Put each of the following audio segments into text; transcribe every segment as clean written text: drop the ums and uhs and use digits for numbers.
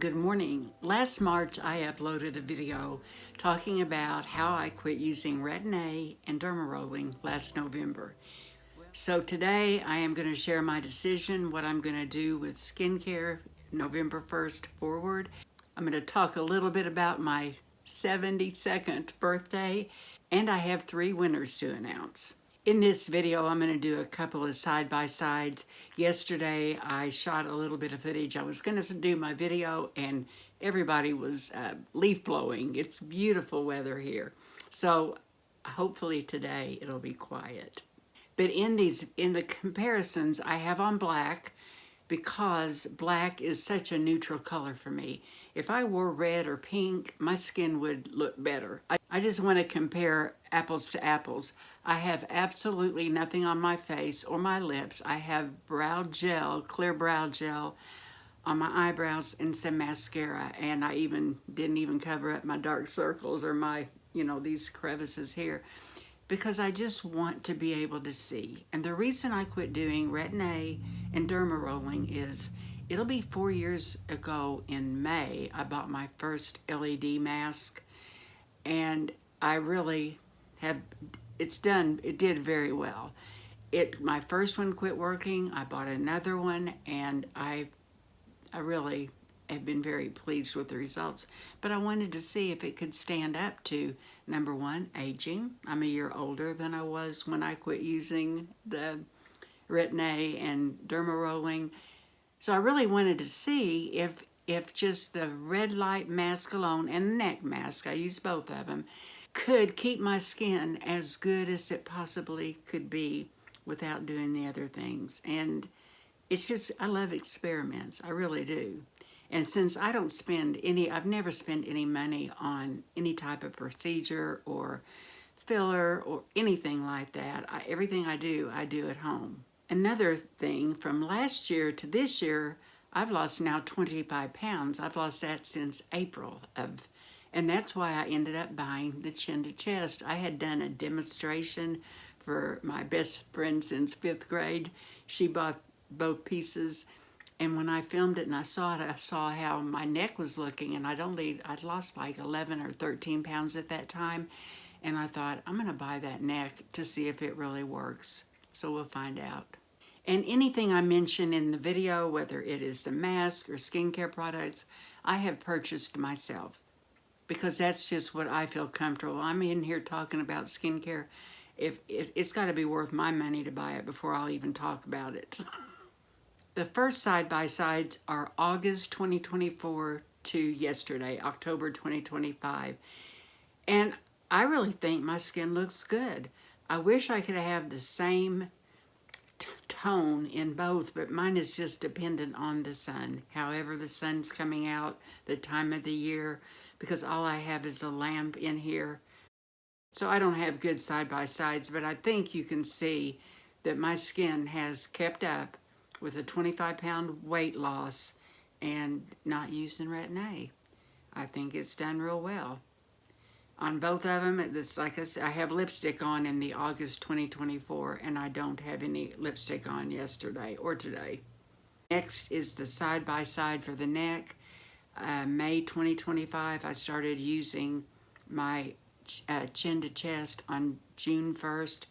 Good morning. Last March, I uploaded a video talking about how I quit using Retin-A and DermaRolling last November. So today, I am going to share my decision, what I'm going to do with skincare November 1st forward. I'm going to talk a little bit about my 72nd birthday, and I have 3 winners to announce. In this video, I'm going to do a couple of side-by-sides. Yesterday, I shot a little bit of footage. I was going to do my video, and everybody was leaf blowing. It's beautiful weather here. So hopefully today it'll be quiet. But in the comparisons, I have on black because black is such a neutral color for me. If I wore red or pink, my skin would look better. I just want to compare apples to apples. I have absolutely nothing on my face or my lips. I have brow gel, clear brow gel on my eyebrows and some mascara, and I didn't even cover up my dark circles or my, these crevices here, because I just want to be able to see. And the reason I quit doing Retin-A and DermaRolling is it'll be 4 years ago in May I bought my first LED mask, and I really have, it did very well. My first one quit working, I bought another one, and I really have been very pleased with the results. But I wanted to see if it could stand up to, number one, aging. I'm a year older than I was when I quit using the Retin-A and DermaRolling. So I really wanted to see if just the red light mask alone and the neck mask, I use both of them, could keep my skin as good as it possibly could be without doing the other things. And it's just, I love experiments, I really do. And since I don't spend I've never spent any money on any type of procedure or filler or anything like that. Everything I do at home. Another thing, from last year to this year, I've lost now 25 pounds. I've lost that since April and that's why I ended up buying the chin to chest. I had done a demonstration for my best friend since 5th grade. She bought both pieces, and when I filmed it and I saw it, I saw how my neck was looking, and I'd lost like 11 or 13 pounds at that time, and I thought, I'm gonna buy that neck to see if it really works. So we'll find out. And anything I mention in the video, whether it is the mask or skincare products, I have purchased myself, because that's just what I feel comfortable. I'm in here talking about skincare. It's got to be worth my money to buy it before I'll even talk about it. The first side-by-sides are August 2024 to yesterday, October 2025. And I really think my skin looks good. I wish I could have the same tone in both, but mine is just dependent on the sun. However the sun's coming out, the time of the year, because all I have is a lamp in here. So I don't have good side-by-sides, but I think you can see that my skin has kept up with a 25-pound weight loss and not using Retin-A. I think it's done real well. On both of them, it's like I said, I have lipstick on in the August 2024, and I don't have any lipstick on yesterday or today. Next is the side-by-side for the neck. May 2025, I started using my chin to chest on June 1st,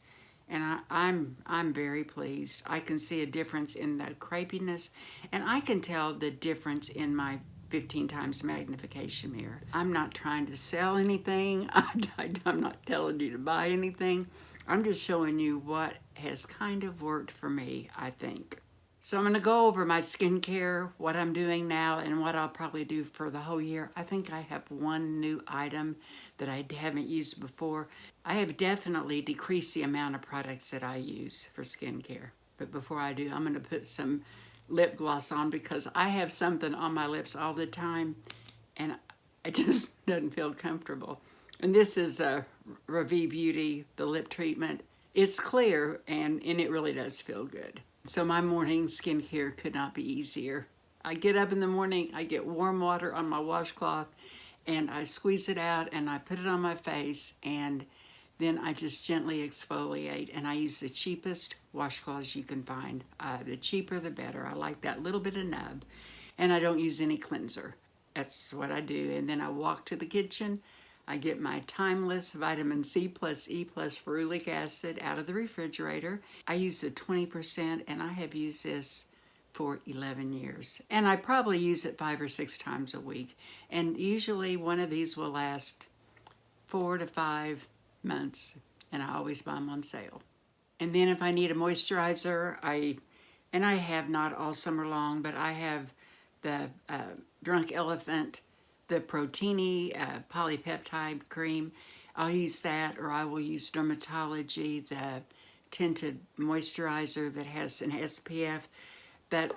and I'm very pleased. I can see a difference in the crepiness, and I can tell the difference in my 15 times magnification mirror. I'm not trying to sell anything. I'm not telling you to buy anything. I'm just showing you what has kind of worked for me, I think. So I'm going to go over my skincare, what I'm doing now, and what I'll probably do for the whole year. I think I have one new item that I haven't used before. I have definitely decreased the amount of products that I use for skincare. But before I do, I'm going to put some lip gloss on, because I have something on my lips all the time and it just doesn't feel comfortable. And this is a Ravi Beauty, the lip treatment. It's clear and it really does feel good. So my morning skincare could not be easier. I get up in the morning, I get warm water on my washcloth, and I squeeze it out and I put it on my face, and then I just gently exfoliate, and I use the cheapest washcloths you can find. The cheaper the better. I like that little bit of nub, and I don't use any cleanser. that's what I do. And then I walk to the kitchen. I get my Timeless Vitamin C plus E plus ferulic acid out of the refrigerator. I use the 20%, and I have used this for 11 years. And I probably use it 5 or 6 times a week. And usually one of these will last 4 to 5 months, and I always buy them on sale. And then if I need a moisturizer, I have not all summer long, but I have the Drunk Elephant, the Protini polypeptide cream. I'll use that, or I will use Dermatology, the tinted moisturizer that has an SPF. But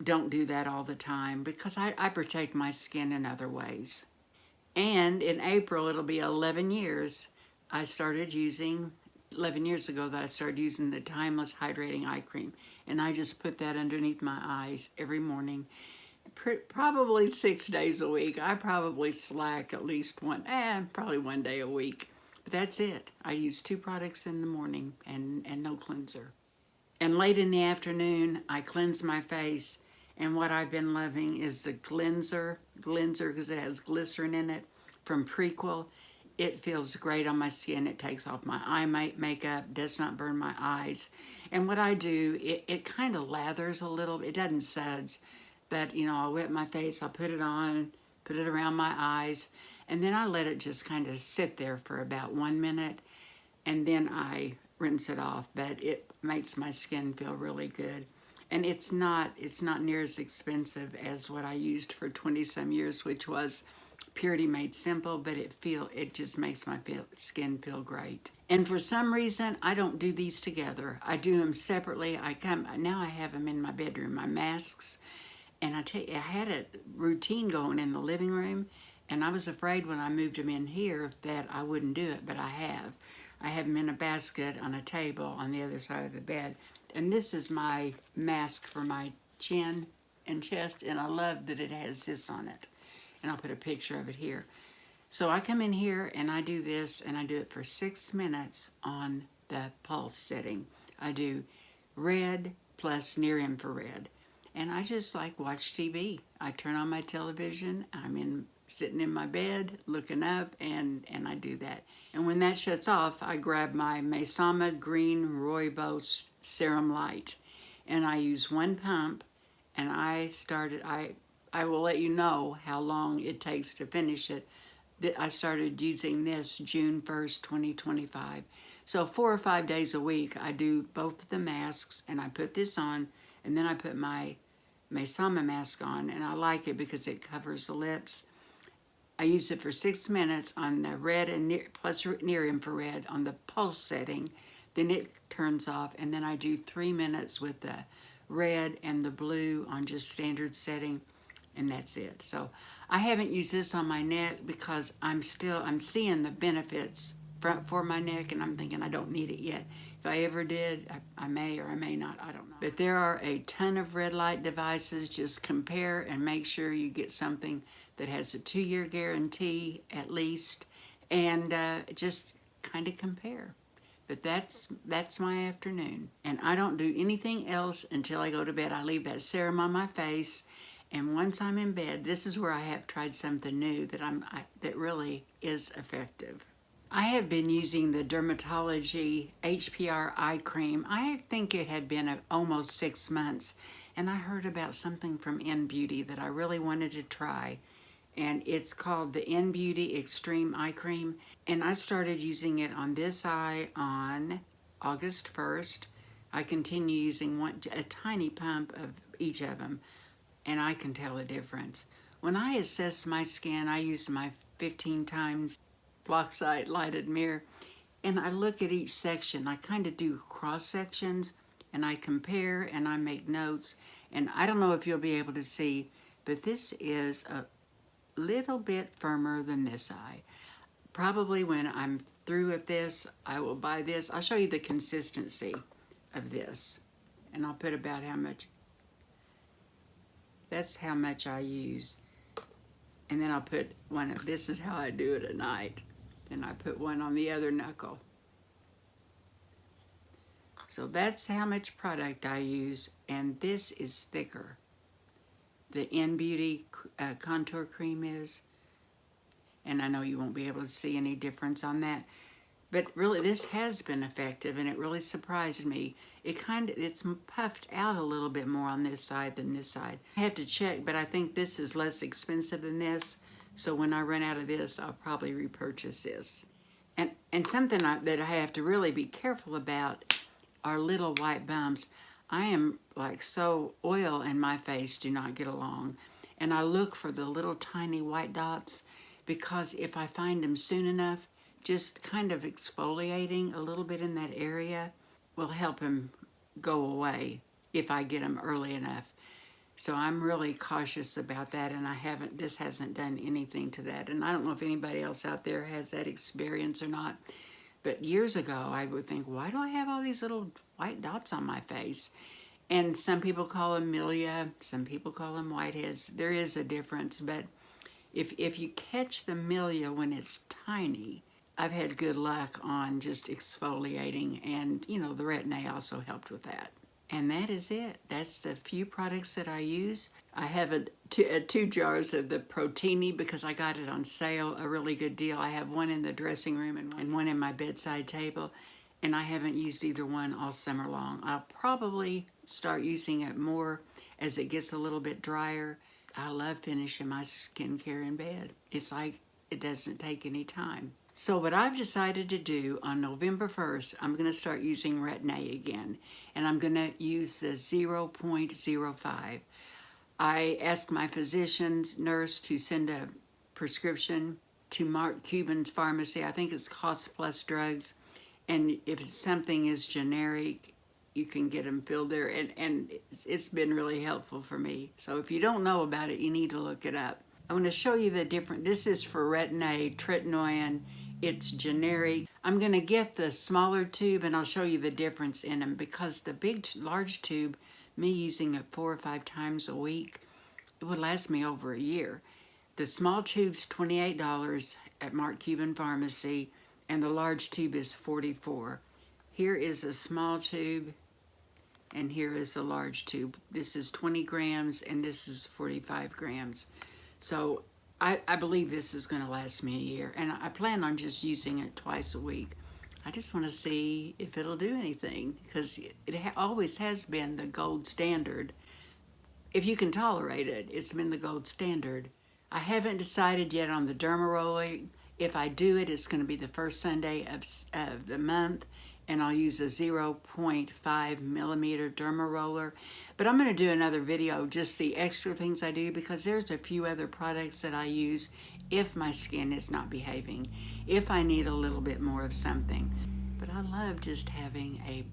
don't do that all the time because I protect my skin in other ways. And in April, it'll be 11 years. 11 years ago that I started using the Timeless Hydrating Eye Cream. And I just put that underneath my eyes every morning. Probably 6 days a week. I probably slack at least probably 1 day a week. But that's it. I use 2 products in the morning and no cleanser. And late in the afternoon, I cleanse my face. And what I've been loving is the cleanser because it has glycerin in it from Prequel. It feels great on my skin. It takes off my eye makeup, does not burn my eyes. And what I do, it kind of lathers a little. It doesn't suds, but I'll wet my face, I'll put it on, put it around my eyes, and then I let it just kind of sit there for about 1 minute, and then I rinse it off. But it makes my skin feel really good. And it's not near as expensive as what I used for 20-some years, which was Purity Made Simple, but it just makes my skin feel great. And for some reason, I don't do these together. I do them separately. Now I have them in my bedroom, my masks. And I tell you, I had a routine going in the living room, and I was afraid when I moved them in here that I wouldn't do it, but I have. I have them in a basket on a table on the other side of the bed. And this is my mask for my chin and chest, and I love that it has this on it. And I'll put a picture of it here. So I come in here and I do this, and I do it for 6 minutes on the pulse setting. I do red plus near infrared. And I just watch TV. I turn on my television, sitting in my bed, looking up, and I do that. And when that shuts off, I grab my Maysama Green Rooibos Serum Light. And I use 1 pump, and I will let you know how long it takes to finish it. I started using this June 1st, 2025. So 4 or 5 days a week, I do both of the masks, and I put this on, and then I put my Maysama mask on, and I like it because it covers the lips. I use it for 6 minutes on the red and plus near infrared on the pulse setting. Then it turns off, and then I do 3 minutes with the red and the blue on just standard setting. And that's it. So I haven't used this on my neck because I'm seeing the benefits for my neck, and I'm thinking I don't need it yet. If I ever did, I may or I may not, I don't know. But there are a ton of red light devices. Just compare and make sure you get something that has a 2-year guarantee at least, and just kind of compare. But that's my afternoon. And I don't do anything else until I go to bed. I leave that serum on my face. And once I'm in bed, this is where I have tried something new that really is effective. I have been using the DRMTLGY HPR Eyecream. I think it had been almost 6 months, and I heard about something from N-Beauty that I really wanted to try. And it's called the N-Beauty Extreme Eye Cream. And I started using it on this eye on August 1st. I continue using a tiny pump of each of them, and I can tell a difference. When I assess my skin, I use my 15 times Flocksite lighted mirror, and I look at each section. I kind of do cross sections, and I compare, and I make notes. And I don't know if you'll be able to see, but this is a little bit firmer than this eye. Probably when I'm through with this, I will buy this. I'll show you the consistency of this, and I'll put about how much. That's how much I use. And then I'll put one of, this is how I do it at night. And I put one on the other knuckle. So that's how much product I use, and this is thicker. the In Beauty contour cream is. And I know you won't be able to see any difference on that. But really, this has been effective, and it really surprised me. It's puffed out a little bit more on this side than this side. I have to check, but I think this is less expensive than this. So when I run out of this, I'll probably repurchase this. And something that I have to really be careful about are little white bumps. I am like oil and my face do not get along. And I look for the little tiny white dots because if I find them soon enough, just kind of exfoliating a little bit in that area will help them go away if I get them early enough. So I'm really cautious about that, and this hasn't done anything to that. And I don't know if anybody else out there has that experience or not, but years ago I would think, why do I have all these little white dots on my face? And some people call them milia, some people call them whiteheads. There is a difference, but if you catch the milia when it's tiny, I've had good luck on just exfoliating, and the Retin-A also helped with that. And that is it. That's the few products that I use. I have two jars of the Protini because I got it on sale, a really good deal. I have one in the dressing room and one in my bedside table, and I haven't used either one all summer long. I'll probably start using it more as it gets a little bit drier. I love finishing my skincare in bed. It's like it doesn't take any time. So what I've decided to do on November 1st, I'm going to start using Retin-A again. And I'm going to use the 0.05. I asked my nurse to send a prescription to Mark Cuban's pharmacy. I think it's Cost Plus Drugs. And if something is generic, you can get them filled there. And it's been really helpful for me. So if you don't know about it, you need to look it up. I want to show you the different. This is for Retin-A, Tretinoin. It's generic. I'm going to get the smaller tube and I'll show you the difference in them because the large tube, me using it 4 or 5 times a week, it would last me over a year. The small tube's $28 at Mark Cuban Pharmacy and the large tube is $44. Here is a small tube and here is a large tube. This is 20 grams and this is 45 grams. So I believe this is going to last me a year, and I plan on just using it twice a week. I just want to see if it'll do anything, because it always has been the gold standard. If you can tolerate it, it's been the gold standard. I haven't decided yet on the DermaRolling. If I do it, it's going to be the first Sunday of the month, and I'll use a 0.5 millimeter derma roller. But I'm going to do another video, just the extra things I do, because there's a few other products that I use if my skin is not behaving, if I need a little bit more of something. But I love just having a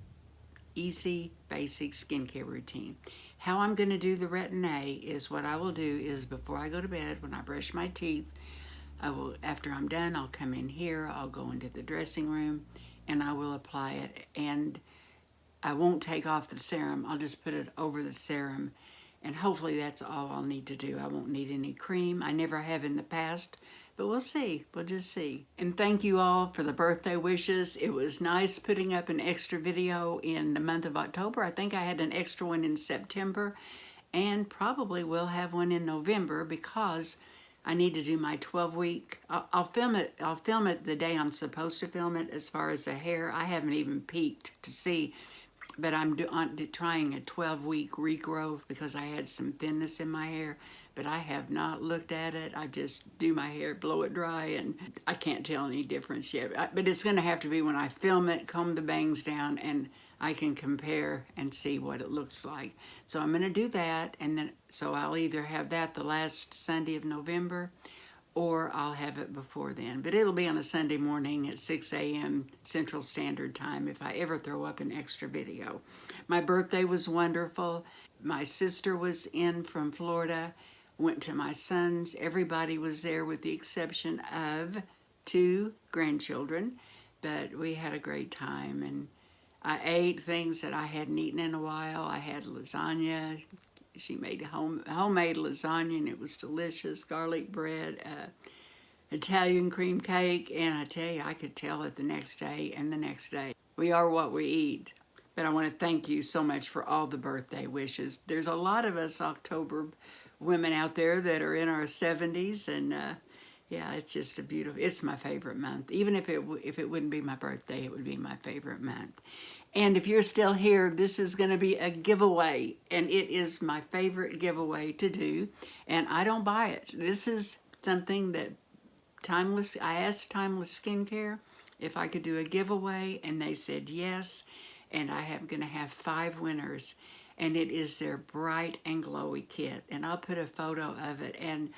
easy, basic skincare routine. How I'm going to do the Retin-A is what I will do is before I go to bed, when I brush my teeth, after I'm done, I'll come in here, I'll go into the dressing room, and I will apply it, and I won't take off the serum. I'll just put it over the serum, and hopefully that's all I'll need to do. I won't need any cream. I never have in the past, but we'll see. We'll just see. And thank you all for the birthday wishes. It was nice putting up an extra video in the month of October. I think I had an extra one in September, and probably will have one in November because I need to do my 12-week. I'll film it the day I'm supposed to film it. As far as the hair, I haven't even peeked to see, but I'm trying a 12-week regrowth because I had some thinness in my hair, but I have not looked at it. I just do my hair, blow it dry, and I can't tell any difference yet. But it's going to have to be when I film it, comb the bangs down, and I can compare and see what it looks like. So I'm going to do that, and then so I'll either have that the last Sunday of November, or I'll have it before then. But it'll be on a Sunday morning at 6 a.m. Central Standard Time if I ever throw up an extra video. My birthday was wonderful. My sister was in from Florida, went to my son's. Everybody was there with the exception of 2 grandchildren, but we had a great time, and I ate things that I hadn't eaten in a while. I had lasagna. She made homemade lasagna, and it was delicious. Garlic bread, Italian cream cake, and I tell you, I could tell it the next day and the next day. We are what we eat. But I want to thank you so much for all the birthday wishes. There's a lot of us October women out there that are in our 70s, and yeah, it's just a beautiful, it's my favorite month. Even if it wouldn't be my birthday, it would be my favorite month. And if you're still here, this is going to be a giveaway, and it is my favorite giveaway to do, and I don't buy it. This is something that I asked Timeless Skincare if I could do a giveaway, and they said yes, and I am going to have 5 winners, and it is their Bright and Glowy kit, and I'll put a photo of it, and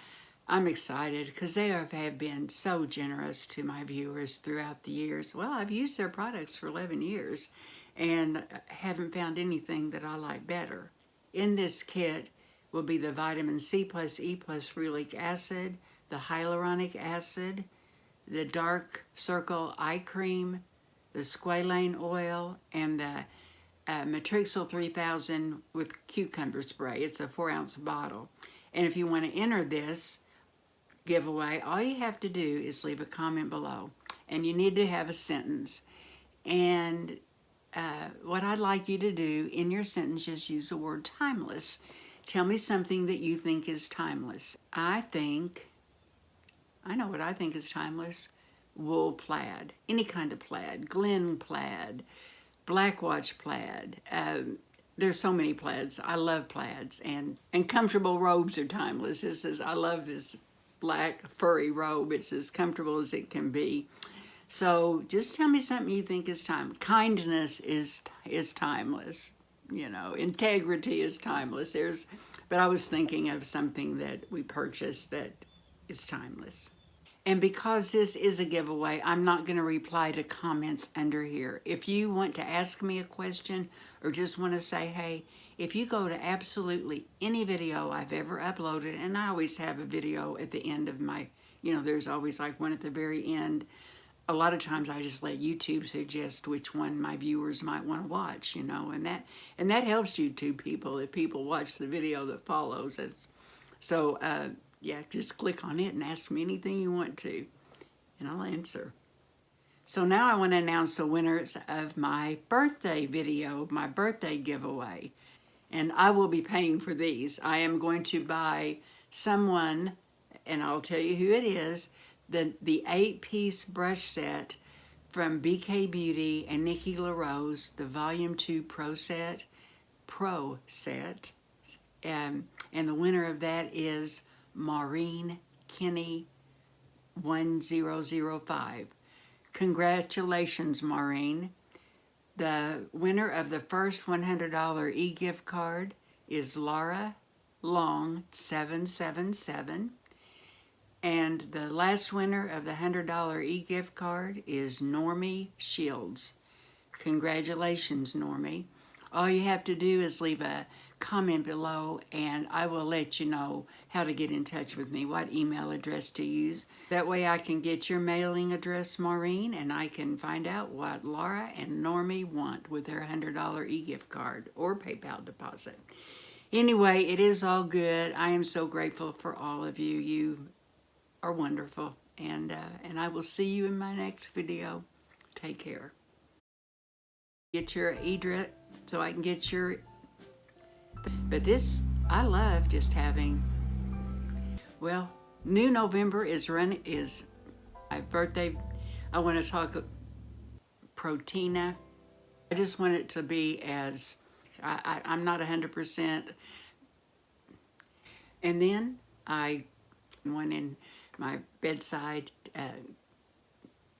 I'm excited because they have been so generous to my viewers throughout the years. Well, I've used their products for 11 years and haven't found anything that I like better. In this kit will be the vitamin C plus E plus ferulic acid, the hyaluronic acid, the dark circle eye cream, the squalane oil, and the Matrixyl 3000 with cucumber spray. It's a 4-ounce bottle. And if you want to enter this giveaway, all you have to do is leave a comment below, and you need to have a sentence. And what I'd like you to do in your sentence is use the word timeless. Tell me something that you think is timeless. I know what I think is timeless. Wool plaid, any kind of plaid, Glen plaid, black watch plaid. There's so many plaids. I love plaids, and comfortable robes are timeless. I love this black furry robe. It's as comfortable as it can be. So just tell me something you think is timeless. Kindness is timeless. You know, integrity is timeless. But I was thinking of something that we purchased that is timeless. And because this is a giveaway, I'm not going to reply to comments under here. If you want to ask me a question or just want to say, hey, if you go to absolutely any video I've ever uploaded, and I always have a video at the end of my, there's always like one at the very end. A lot of times I just let YouTube suggest which one my viewers might want to watch, and that helps YouTube people if people watch the video that follows. Yeah, just click on it and ask me anything you want to, and I'll answer. So now I want to announce the winners of my birthday video, my birthday giveaway. And I will be paying for these. I am going to buy someone, and I'll tell you who it is, the 8-piece brush set from BK Beauty and Nikki LaRose, the Volume 2 Pro set. And the winner of that is Maureen Kinney 1005. Congratulations, Maureen. The winner of the first $100 e-gift card is Laura Long 777. And the last winner of the $100 e-gift card is Normie Shields. Congratulations, Normie. All you have to do is leave a comment below, and I will let you know how to get in touch with me, what email address to use. That way I can get your mailing address, Maureen, and I can find out what Laura and Normie want with their $100 e-gift card or PayPal deposit. Anyway, it is all good. I am so grateful for all of you. You are wonderful, and I will see you in my next video. Take care. Get your e-dress so I can get your... But this, I love just having... Well, new November is my birthday. I want to talk Protina. I just want it to be as... I'm not 100%. And then I went in my bedside